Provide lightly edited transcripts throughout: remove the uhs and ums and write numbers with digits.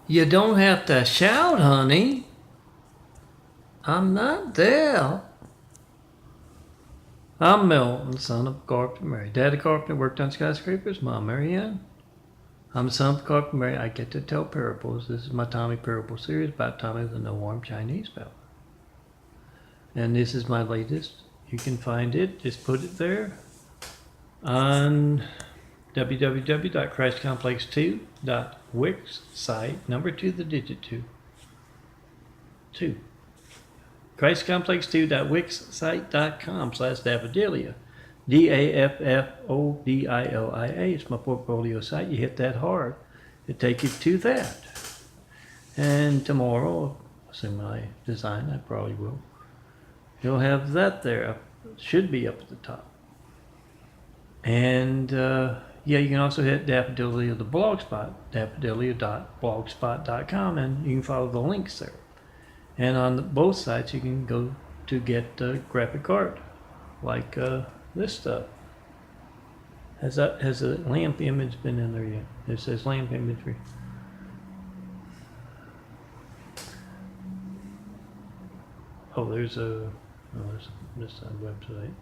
You don't have to shout, honey. I'm not there. I'm Milton, son of Carpenter Mary. Daddy Carpenter worked on skyscrapers. Mom, Mary Ann. I'm the son of Carpenter Mary. I get to tell parables. This is my Tommy Parable series about Tommy the no-armed Chinese fella. And this is my latest. You can find it. Just put it there on www.christcomplex2.wix site. Number 2, the digit 2. 2. christcomplex2.wixsite.com/daffodilia. DAFFODILIA. It's my portfolio site. You hit that hard, it take you to that. And tomorrow, assuming I design, I probably will. You'll have that there. Should be up at the top. And yeah, you can also hit Daffodilia the blogspot, daffodilia.blogspot.com, and you can follow the links there. And on both sites, you can go to get graphic art, like this stuff. Has a lamp image been in there yet? It says lamp imagery. Oh, there's this website.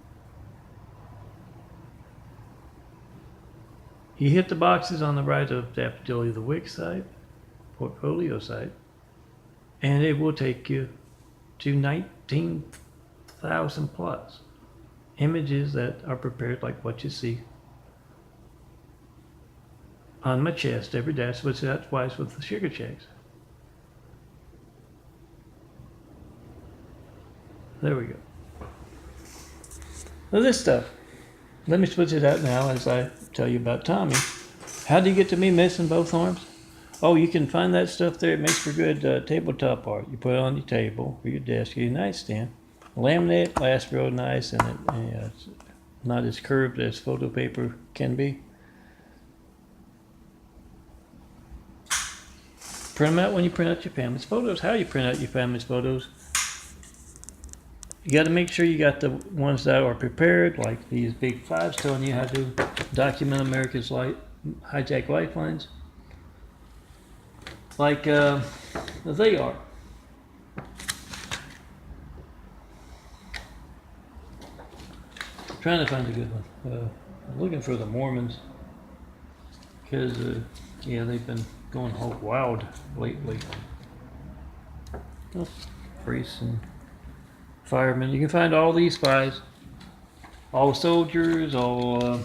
You hit the boxes on the right of Daffodilia the Wix site, portfolio site, and it will take you to 19,000 plus images that are prepared like what you see on my chest every day. So that's why it's with the sugar checks. There we go. Now this stuff. Let me switch it out now as I tell you about Tommy. How do you get to me missing both arms? Oh, you can find that stuff there. It makes for good tabletop art. You put it on your table or your desk, your nightstand. Laminate, lasts real nice, and it's not as curved as photo paper can be. Print them out when you print out your family's photos. How you print out your family's photos? You got to make sure you got the ones that are prepared, like these big 5s telling you how to document America's hijack lifelines. Like they are. Trying to find a good one. I'm looking for the Mormons because yeah, they've been going whole wild lately. Oh, priests and firemen. You can find all these spies, all soldiers, all.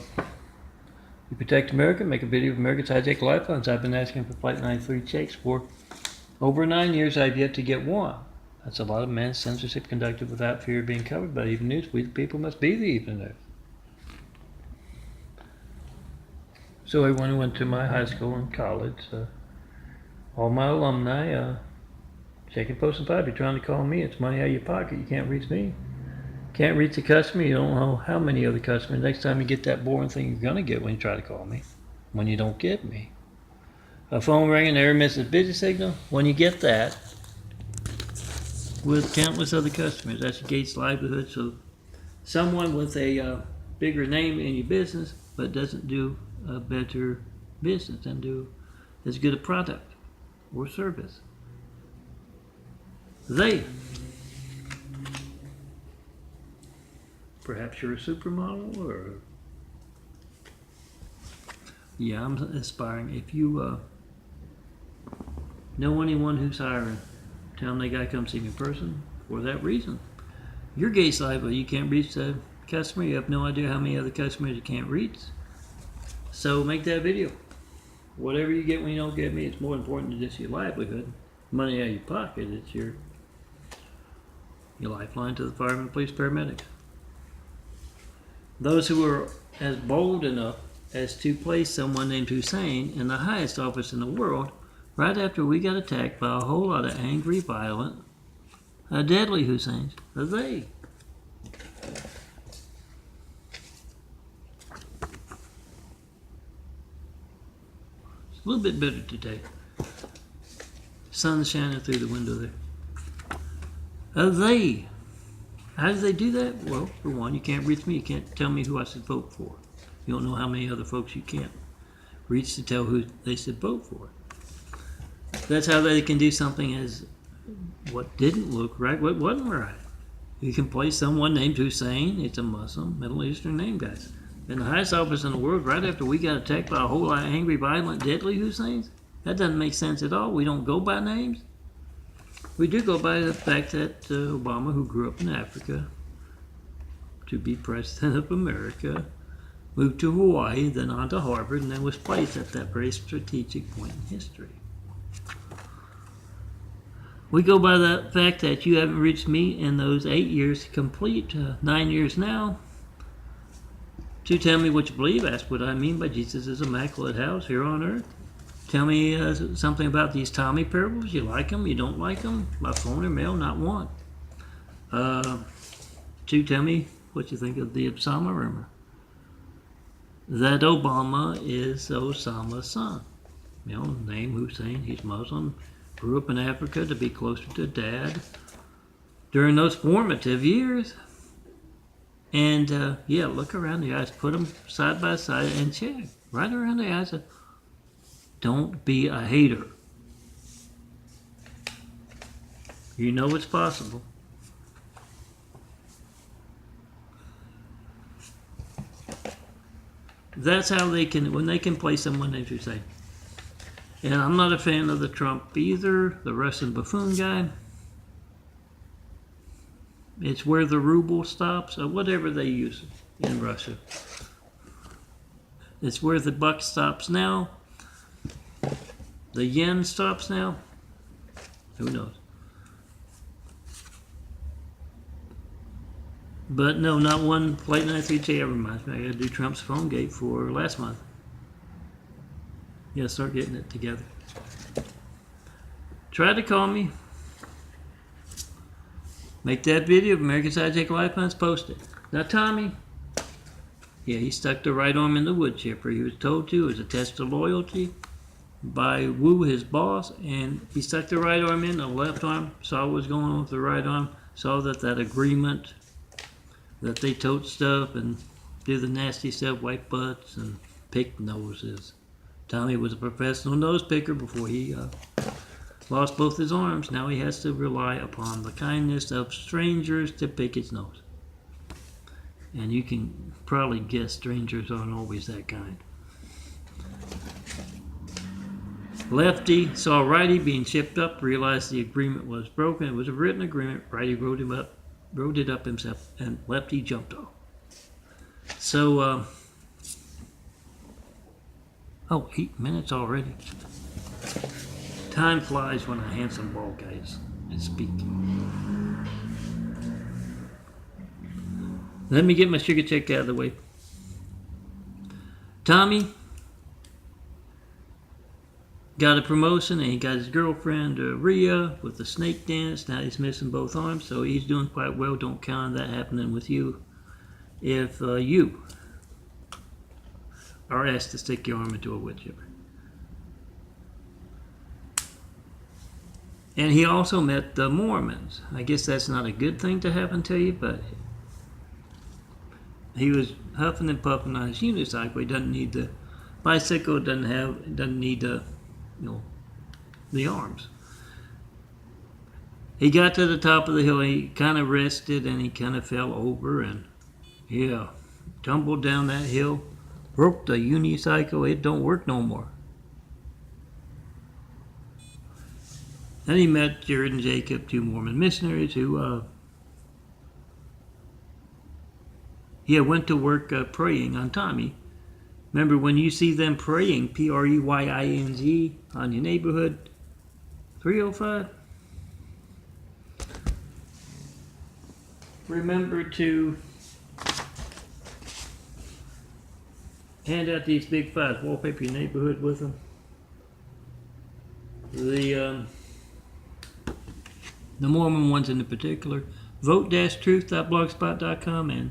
You protect America, make a video of America's hijacked lifelines. I've been asking for Flight 93 checks for over 9 years. I've yet to get one. That's a lot of mass censorship conducted without fear of being covered by even news. We the people must be the even news. So everyone who went to my high school and college, all my alumni, checking post and pipe. You're trying to call me. It's money out of your pocket. You can't reach me. Can't reach the customer. You don't know how many other customers. Next time you get that boring thing you're gonna get when you try to call me. When you don't get me. A phone ringing, error misses busy signal. When you get that, with countless other customers, that's your Gates livelihood. So someone with a bigger name in your business, but doesn't do a better business and do as good a product or service. They. Perhaps you're a supermodel, or yeah, I'm aspiring. If you know anyone who's hiring, tell them they gotta come see me in person for that reason. Your Gates livelihood, you can't reach the customer. You have no idea how many other customers you can't reach. So make that video. Whatever you get when you don't get me, it's more important than just your livelihood. Money out of your pocket, it's your lifeline to the firemen, police, paramedics. Those who are as bold enough as to place someone named Hussein in the highest office in the world right after we got attacked by a whole lot of angry, violent, deadly Husseins are they. It's a little bit better today. Sun's shining through the window there. They. How do they do that? Well, for one, you can't reach me. You can't tell me who I should vote for. You don't know how many other folks you can't reach to tell who they should vote for. That's how they can do something as what didn't look right, what wasn't right. You can place someone named Hussein. It's a Muslim, Middle Eastern name, guys. In the highest office in the world, right after we got attacked by a whole lot of angry, violent, deadly Husseins? That doesn't make sense at all. We don't go by names. We do go by the fact that Obama, who grew up in Africa to be president of America, moved to Hawaii, then on to Harvard, and then was placed at that very strategic point in history. We go by the fact that you haven't reached me in those 8 years complete, 9 years now, to tell me what you believe. Ask what I mean by Jesus' immaculate house here on earth. Tell me something about these Tommy parables. You like them? You don't like them? By phone or mail? Not one. 2, tell me what you think of the Osama rumor. That Obama is Osama's son. You know, name Hussein, he's Muslim. Grew up in Africa to be closer to Dad during those formative years. And yeah, look around the eyes, put them side by side and check. Right around the eyes. Don't be a hater. You know it's possible. That's how they can, when they can play someone named Hussein. And I'm not a fan of the Trump either, the Russian buffoon guy. It's where the ruble stops, or whatever they use in Russia. It's where the buck stops now. The yen stops now. Who knows? But no, not one late night CJ ever reminds me. I got to do Trump's phone gate for last month. Yeah, start getting it together. Try to call me. Make that video of American Side Take Life Plans, post it. Now Tommy, yeah, he stuck the right arm in the wood chipper. He was told to. It was a test of loyalty by Wu, his boss, and he stuck the right arm in, the left arm, saw what was going on with the right arm, saw that agreement, that they tote stuff and do the nasty stuff, wipe butts and pick noses. Tommy was a professional nose picker before he lost both his arms. Now he has to rely upon the kindness of strangers to pick his nose. And you can probably guess strangers aren't always that kind. Lefty saw righty being chipped up, realized the agreement was broken. It was a written agreement. Righty wrote it up himself, and lefty jumped off. So, 8 minutes already. Time flies when a handsome bald guy is speaking. Let me get my sugar check out of the way. Tommy got a promotion and he got his girlfriend Rhea with the snake dance. Now he's missing both arms, so he's doing quite well. Don't count on that happening with you. If you are asked to stick your arm into a wood chipper. And he also met the Mormons. I guess that's not a good thing to happen to you, but he was huffing and puffing on his unicycle. He doesn't need the bicycle, doesn't need the, the arms. He got to the top of the hill, he kind of rested and he kind of fell over and tumbled down that hill, broke the unicycle. It don't work no more. Then he met Jared and Jacob, 2 Mormon missionaries who went to work praying on Tommy. Remember, when you see them praying, P-R-E-Y-I-N-G, on your neighborhood, 305, remember to hand out these big files, wallpaper your neighborhood with them. The Mormon ones in particular, vote-truth.blogspot.com and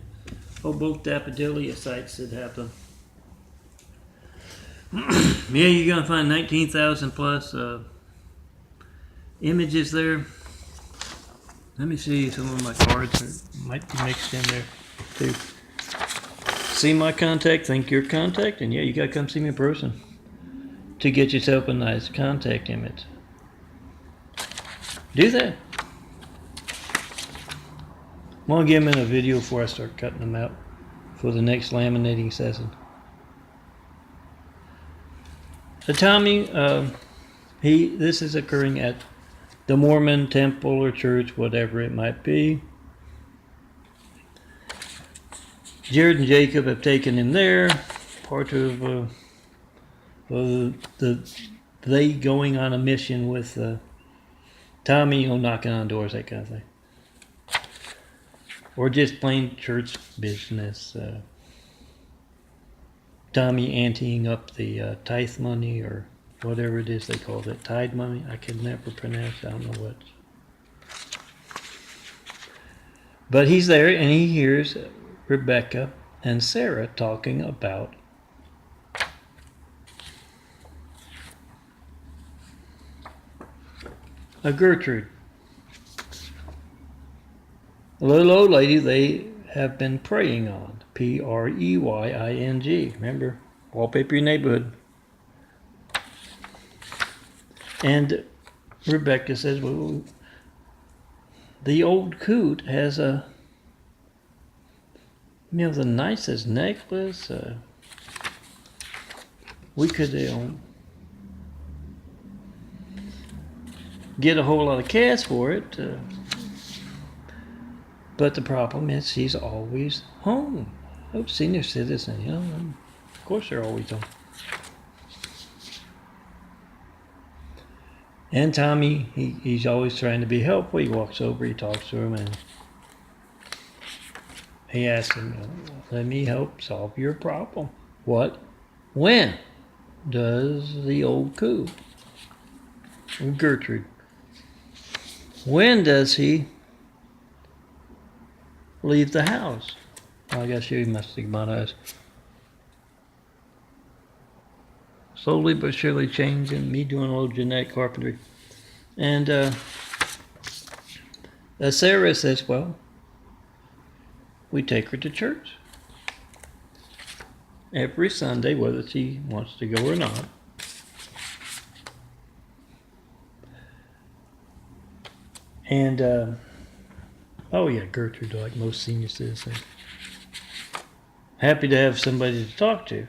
both Daffodilia sites that have them. Yeah, you're going to find 19,000 plus images there. Let me see, some of my cards might be mixed in there too. See my contact, think your contact, and yeah, you got to come see me in person to get yourself a nice contact image. Do that. I'm going to get them in a video before I start cutting them out for the next laminating session. Tommy, this is occurring at the Mormon temple or church, whatever it might be. Jared and Jacob have taken him there. Part of they going on a mission with Tommy, knocking on doors, that kind of thing. Or just plain church business. Tommy anteing up the tithe money or whatever it is they call it. Tithe money? I can never pronounce it. I don't know what. But he's there and he hears Rebecca and Sarah talking about a Gertrude. A little old lady they have been preying on. Preying. Remember, wallpaper your neighborhood. And Rebecca says, well, the old coot has the nicest necklace. We could get a whole lot of cash for it. But the problem is she's always home. Oh, senior citizen, of course they're always home. And Tommy, he's always trying to be helpful. He walks over, he talks to him, and he asks him, let me help solve your problem. What? When does the old coot, Gertrude, when does he leave the house? I guess you must think about us. Slowly but surely changing, me doing a little genetic carpentry. And Sarah says, well, we take her to church every Sunday, whether she wants to go or not. And, oh yeah, Gertrude, like most senior citizens. Happy to have somebody to talk to.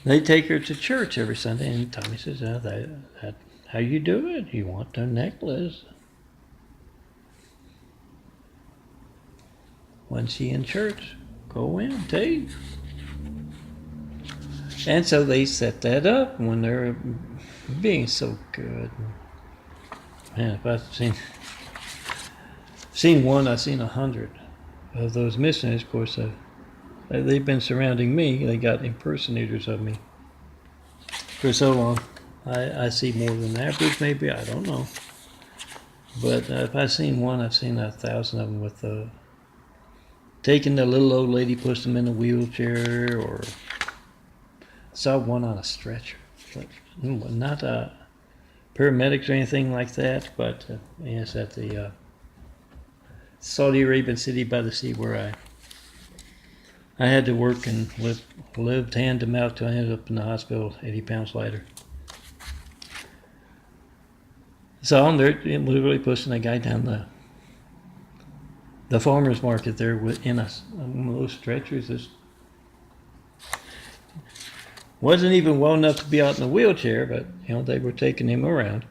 They take her to church every Sunday, and Tommy says, that how you do it? You want a necklace. When she in church, go in, take. And so they set that up when they're being so good. Man, if I've seen one, I've seen 100 of those missionaries. Of course, they've been surrounding me. They got impersonators of me for so long. I see more than average, maybe. I don't know. But if I've seen one, I've seen 1,000 of them with taking the little old lady, push them in a wheelchair, or saw one on a stretcher. Not paramedics or anything like that, but yes, at the Saudi Arabian city by the sea where I had to work and lived hand to mouth till I ended up in the hospital 80 pounds lighter. So I'm there literally pushing a guy down the farmer's market there in one of those stretchers. This wasn't even well enough to be out in a wheelchair, but they were taking him around.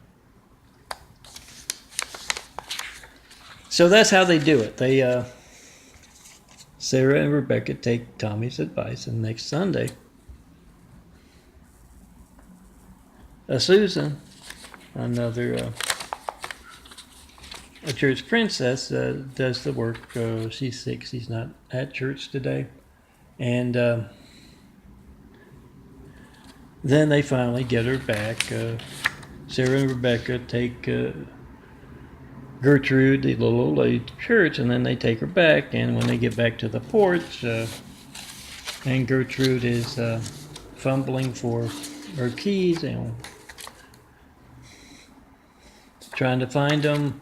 So that's how they do it. They Sarah and Rebecca take Tommy's advice, and next Sunday, Susan, another a church princess, does the work. She's sick. She's not at church today. And then they finally get her back. Sarah and Rebecca take Gertrude, the little old lady, to church, and then they take her back. And when they get back to the porch, and Gertrude is fumbling for her keys, trying to find them,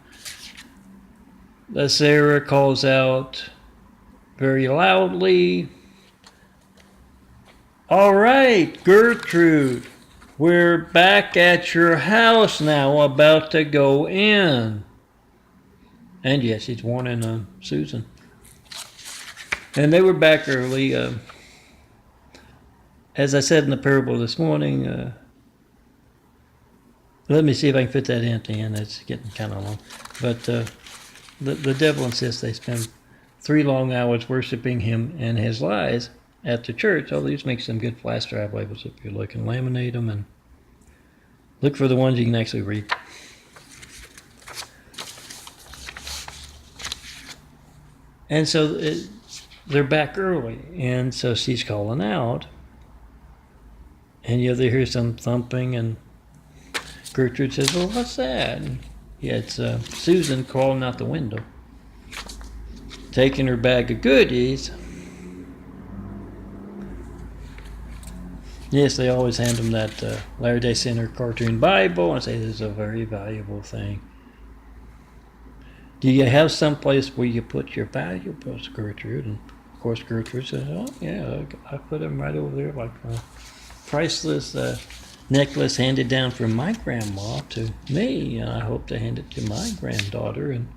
Sarah calls out very loudly, "All right, Gertrude, We're back at your house now, about to go in. And yes, he's warning Susan. And they were back early. As I said in the parable this morning, let me see if I can fit that in at the end. It's getting kind of long. But the devil insists they spend 3 long hours worshiping him and his lies at the church. Oh, these make some good flash drive labels if you're looking. Laminate them and look for the ones you can actually read. And so they're back early, and so she's calling out, and they hear some thumping, and Gertrude says, "Well, what's that?" And it's Susan crawling out the window, taking her bag of goodies. Yes, they always hand them that Latter-day Saint cartoon Bible and say this is a very valuable thing. Do you have some place where you put your valuables, Gertrude? And of course, Gertrude says, "Oh yeah, I put them right over there, like a priceless necklace handed down from my grandma to me, and I hope to hand it to my granddaughter." And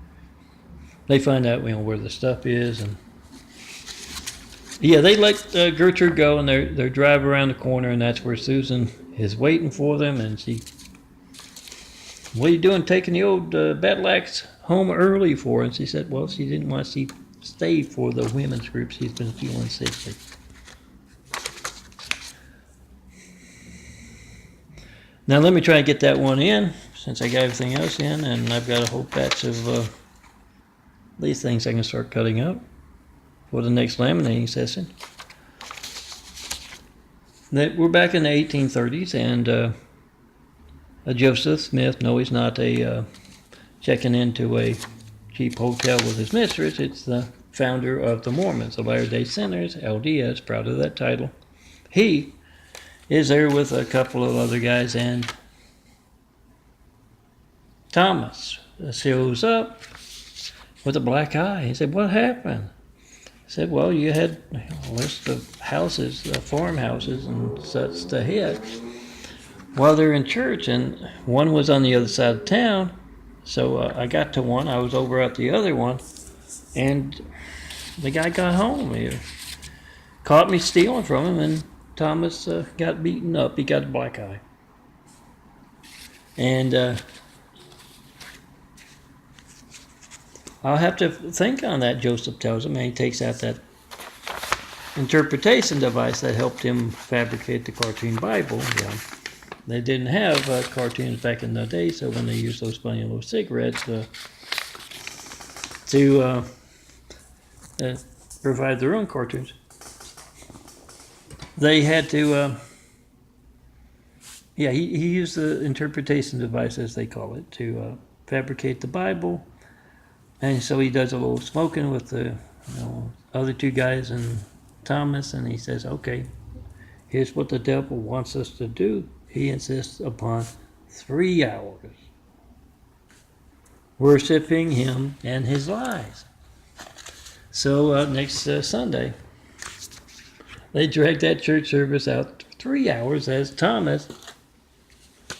they find out, where the stuff is, and they let Gertrude go, and they drive around the corner, and that's where Susan is waiting for them, and she, "What are you doing taking the old battle axe home early for?" And she said, well, she didn't want to stay for the women's group. She's been feeling sickly. Now let me try to get that one in, since I got everything else in, and I've got a whole batch of these things I can start cutting up for the next laminating session. We're back in the 1830s, and Joseph Smith, no, he's not checking into a cheap hotel with his mistress. It's the founder of the Mormons, the Latter-day Saints, LDS, proud of that title. He is there with a couple of other guys, and Thomas shows up with a black eye. He said, "What happened?" I said, "Well, you had a list of houses, farmhouses and such to hit while they're in church, and one was on the other side of town. So I got to one. I was over at the other one, and the guy got home. He caught me stealing from him, and Thomas got beaten up. He got a black eye. And I'll have to think on that," Joseph tells him, and he takes out that interpretation device that helped him fabricate the cartoon Bible. They didn't have cartoons back in the day, so when they used those funny little cigarettes to provide their own cartoons, they had to, he used the interpretation device, as they call it, to fabricate the Bible. And so he does a little smoking with the other 2 guys and Thomas, and he says, "Okay, here's what the devil wants us to do. He insists upon 3 hours worshiping him and his lies." So next Sunday, they drag that church service out 3 hours as Thomas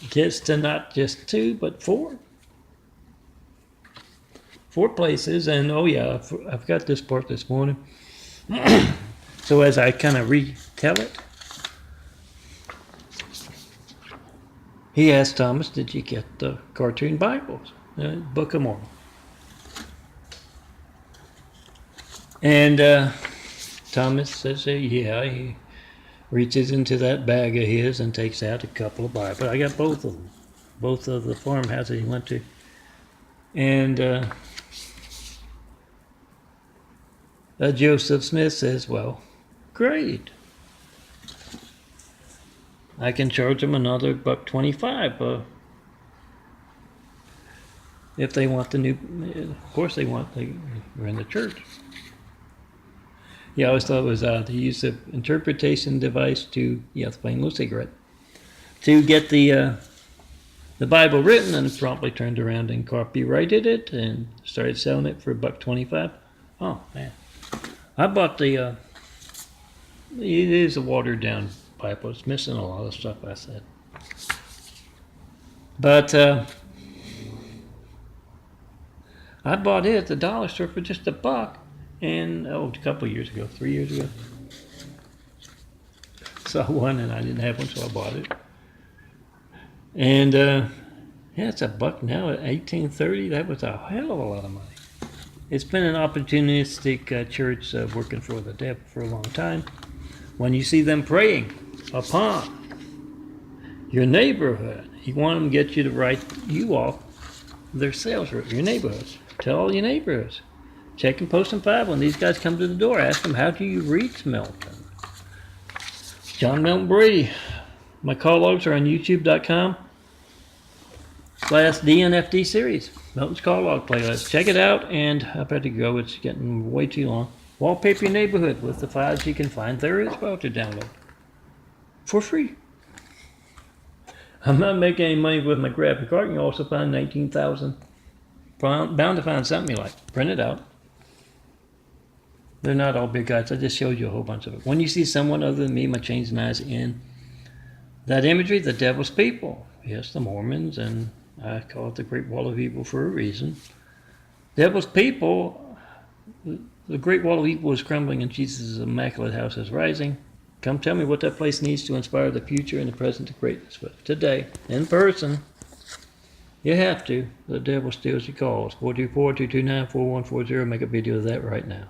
gets to not just 2, but 4. 4 places, and I've got this part this morning. So as I kind of retell it, he asked Thomas, "Did you get the cartoon Bibles, Book of Mormon?" And Thomas says, "Yeah." He reaches into that bag of his and takes out a couple of Bibles. I got both of them, both of the farmhouses he went to. And Joseph Smith says, "Well, great. I can charge them another $1.25 if they want the new." Of course, they were in the church. I always thought it was odd. He used the interpretation device to, the plain little cigarette, to get the Bible written, and promptly turned around and copyrighted it and started selling it for $1.25. Oh man, I bought the. It is a watered down Bible. It's missing a lot of stuff I said. But I bought it at the dollar store for just $1, and a couple of years ago, 3 years ago. Saw one and I didn't have one, so I bought it. And yeah, it's $1 now at 18.30. That was a hell of a lot of money. It's been an opportunistic church working for the devil for a long time. When you see them preying upon your neighborhood, you want them to get you to write you off their sales route, your neighborhoods. Tell all your neighborhoods. Check and post and 5 when these guys come to the door. Ask them, how do you reach Milton? John Milton Brady. My call logs are on youtube.com/DNFD series. Milton's Call Log playlist. Check it out, and I better go. It's getting way too long. Wallpaper your neighborhood with the files you can find there as well to download for free. I'm not making any money with my graphic art. You can also find 19,000. Bound to find something you like. Print it out. They're not all big guys. I just showed you a whole bunch of it. When you see someone other than me, my chains and eyes in that imagery, the devil's people. Yes, the Mormons, and I call it the Great Wall of Evil for a reason. Devil's people, the Great Wall of Evil is crumbling and Jesus' immaculate house is rising. Come tell me what that place needs to inspire the future and the present to greatness with. Today, in person, you have to. The devil steals your calls. 424-229-4140. Make a video of that right now.